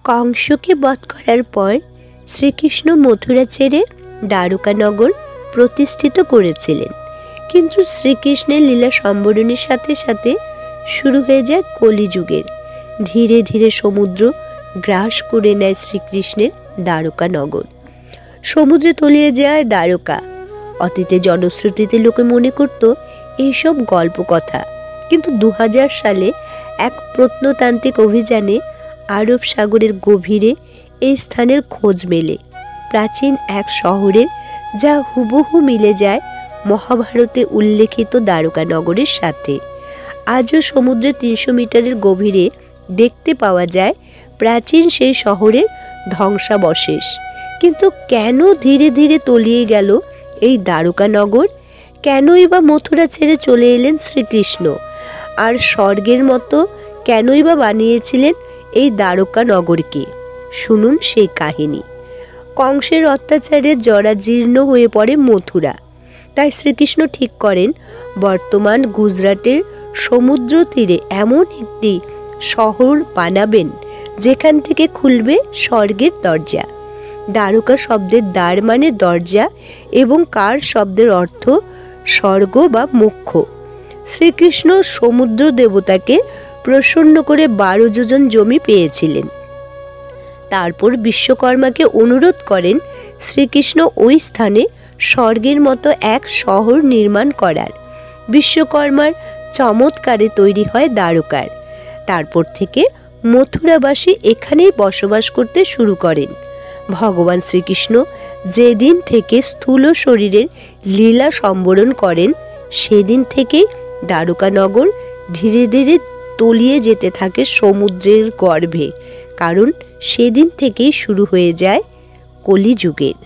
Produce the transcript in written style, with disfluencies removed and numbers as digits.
কংসকে বধ করার পর শ্রীকৃষ্ণ মথুরা ছেড়ে দ্বারকানগর প্রতিষ্ঠিত করেছিলেন। কিন্তু শ্রীকৃষ্ণের লীলা সম্বরণের সাথে সাথে শুরু হয়ে যায় কলিযুগের। ধীরে ধীরে সমুদ্র গ্রাস করে নেয় শ্রীকৃষ্ণের দ্বারকানগর। সমুদ্রে তলিয়ে যায় দ্বারকা। অতীতে জনশ্রুতিতে লোকে মনে করত এইসব গল্প কথা, কিন্তু 2000 সালে এক প্রত্নতান্ত্রিক অভিযানে আরব সাগরের গভীরে এই স্থানের খোঁজ মেলে, প্রাচীন এক শহরের, যা হুবহু মিলে যায় মহাভারতে উল্লেখিত দ্বারকানগরের সাথে। আজও সমুদ্রে 300 মিটারের গভীরে দেখতে পাওয়া যায় প্রাচীন সেই শহরের ধ্বংসাবশেষ। কিন্তু কেন ধীরে ধীরে তলিয়ে গেল এই দ্বারকানগর? কেনই বা মথুরা ছেড়ে চলে এলেন শ্রীকৃষ্ণ? আর স্বর্গের মতো কেনই বা বানিয়েছিলেন এই দ্বারকানগরকে? শুনুন সেই কাহিনী। কংসের অত্যাচারে জরাজীর্ণ হয়ে পড়ে মথুরা। তাই শ্রীকৃষ্ণ ঠিক করেন বর্তমান গুজরাটের সমুদ্র তীরে এমন একটি শহর বানাবেন যেখান থেকে খুলবে স্বর্গের দরজা। দ্বারকা শব্দের দ্বার মানে দরজা এবং কার শব্দের অর্থ স্বর্গ বা মোক্ষ। শ্রীকৃষ্ণ সমুদ্র দেবতাকে প্রসন্ন করে 12 যোজন জমি পেয়েছিলেন। তারপর বিশ্বকর্মাকে অনুরোধ করেন শ্রীকৃষ্ণ ওই স্থানে স্বর্গের মতো এক শহর নির্মাণ করার। বিশ্বকর্মার চমৎকারে তৈরি হয় দ্বারকার। তারপর থেকে মথুরাবাসী এখানেই বসবাস করতে শুরু করেন। ভগবান শ্রীকৃষ্ণ যেদিন থেকে স্থূল শরীরের লীলা সম্বরণ করেন, সেদিন থেকেই দ্বারকানগর ধীরে ধীরে তলিয়ে যেতে থাকে সমুদ্রের গর্ভে, কারণ সেদিন থেকেই শুরু হয়ে যায় কলিযুগের।